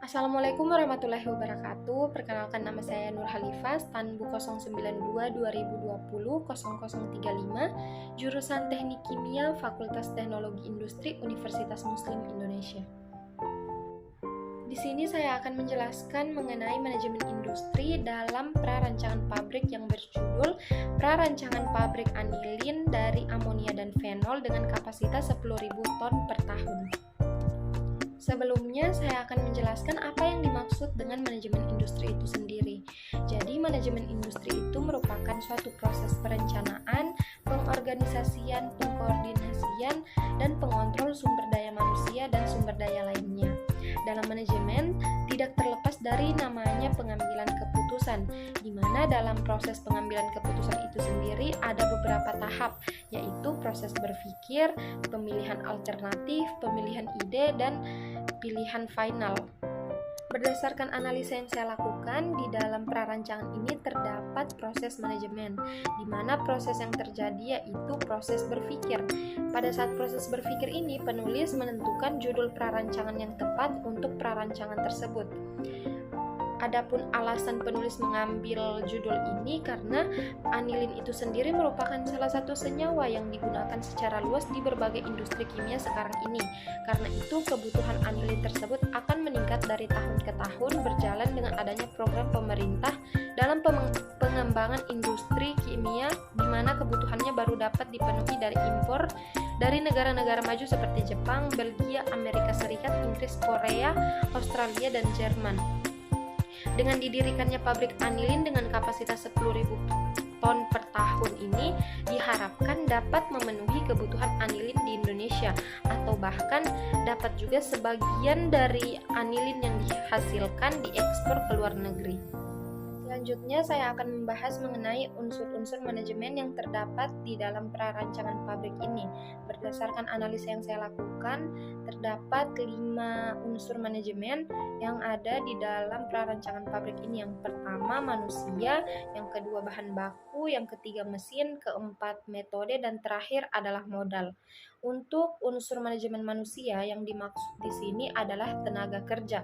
Assalamualaikum warahmatullahi wabarakatuh. Perkenalkan, nama saya Nur Halifah, stan BU 092 2020 0035, jurusan Teknik Kimia, Fakultas Teknologi Industri, Universitas Muslim Indonesia. Di sini saya akan menjelaskan mengenai manajemen industri dalam prarancangan pabrik yang berjudul Prarancangan Pabrik Anilin dari Amonia dan Fenol dengan kapasitas 10.000 ton per tahun. Sebelumnya, saya akan menjelaskan apa yang dimaksud dengan manajemen industri itu sendiri. Jadi, manajemen industri itu merupakan suatu proses perencanaan, pengorganisasian, pengkoordinasian, dan pengontrol sumber daya manusia dan sumber daya lainnya. Dalam manajemen, tidak terlepas dari namanya pengambilan keputusan, di mana dalam proses pengambilan keputusan itu sendiri ada beberapa tahap, yaitu proses berpikir, pemilihan alternatif, pemilihan ide, dan pilihan final. Berdasarkan analisa yang saya lakukan, di dalam prarancangan ini terdapat proses manajemen, di mana proses yang terjadi yaitu proses berpikir. Pada saat proses berpikir ini, penulis menentukan judul prarancangan yang tepat untuk prarancangan tersebut. Adapun alasan penulis mengambil judul ini karena anilin itu sendiri merupakan salah satu senyawa yang digunakan secara luas di berbagai industri kimia sekarang ini. Karena itu, kebutuhan anilin tersebut akan meningkat dari tahun ke tahun berjalan dengan adanya program pemerintah dalam pengembangan industri kimia, di mana kebutuhannya baru dapat dipenuhi dari impor dari negara-negara maju seperti Jepang, Belgia, Amerika Serikat, Inggris, Korea, Australia, dan Jerman. Dengan didirikannya pabrik anilin dengan kapasitas 10.000 ton per tahun ini diharapkan dapat memenuhi kebutuhan anilin di Indonesia, atau bahkan dapat juga sebagian dari anilin yang dihasilkan diekspor ke luar negeri. Selanjutnya, saya akan membahas mengenai unsur-unsur manajemen yang terdapat di dalam prarancangan pabrik ini. Berdasarkan analisa yang saya lakukan, terdapat 5 unsur manajemen yang ada di dalam prarancangan pabrik ini. Yang pertama, manusia, yang kedua, bahan baku, yang ketiga, mesin, keempat, metode, dan terakhir adalah modal. Untuk unsur manajemen manusia, yang dimaksud di sini adalah tenaga kerja,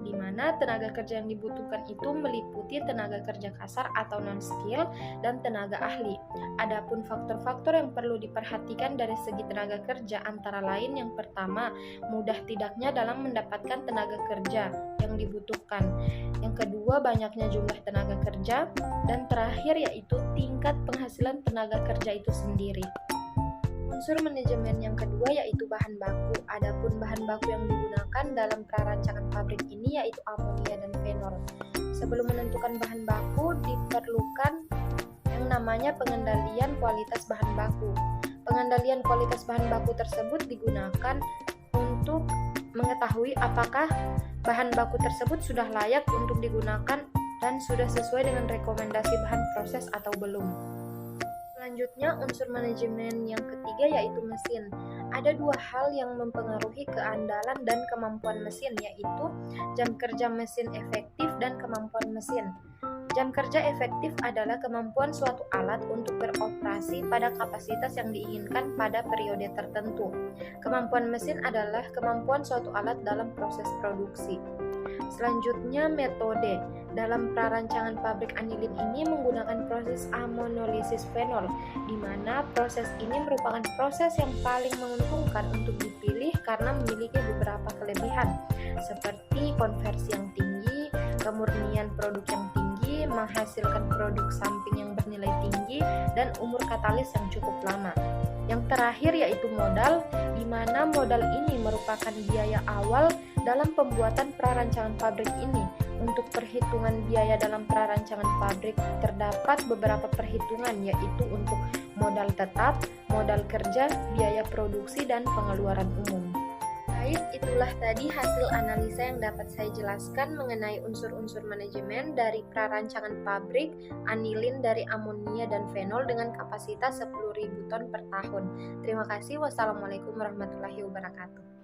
di mana tenaga kerja yang dibutuhkan itu meliputi tenaga kerja kasar atau non-skill dan tenaga ahli. Adapun faktor-faktor yang perlu diperhatikan dari segi tenaga kerja antara lain, yang pertama, mudah tidaknya dalam mendapatkan tenaga kerja yang dibutuhkan. Yang kedua, banyaknya jumlah tenaga kerja, dan terakhir yaitu tingkat penghasilan tenaga kerja itu sendiri. Unsur manajemen yang kedua yaitu bahan baku. Adapun bahan baku yang digunakan dalam prarancangan pabrik ini yaitu amonia dan fenol. Sebelum menentukan bahan baku, diperlukan yang namanya pengendalian kualitas bahan baku. Pengendalian kualitas bahan baku tersebut digunakan untuk mengetahui apakah bahan baku tersebut sudah layak untuk digunakan dan sudah sesuai dengan rekomendasi bahan proses atau belum. Selanjutnya, unsur manajemen yang ketiga yaitu mesin. Ada 2 hal yang mempengaruhi keandalan dan kemampuan mesin, yaitu jam kerja mesin efektif dan kemampuan mesin. Jam kerja efektif adalah kemampuan suatu alat untuk beroperasi pada kapasitas yang diinginkan pada periode tertentu. Kemampuan mesin adalah kemampuan suatu alat dalam proses produksi. Selanjutnya, metode. Dalam prarancangan pabrik anilin ini menggunakan proses amonolisis fenol, di mana proses ini merupakan proses yang paling menguntungkan untuk dipilih karena memiliki beberapa kelebihan, seperti konversi yang tinggi, kemurnian produk yang tinggi, menghasilkan produk samping yang bernilai tinggi, dan umur katalis yang cukup lama. Yang terakhir yaitu modal, di mana modal ini merupakan biaya awal dalam pembuatan prarancangan pabrik ini. Untuk perhitungan biaya dalam prarancangan pabrik terdapat beberapa perhitungan, yaitu untuk modal tetap, modal kerja, biaya produksi, dan pengeluaran umum. Baik, itulah tadi hasil analisa yang dapat saya jelaskan mengenai unsur-unsur manajemen dari prarancangan pabrik anilin dari amonia dan fenol dengan kapasitas 10.000 ton per tahun. Terima kasih. Wassalamualaikum warahmatullahi wabarakatuh.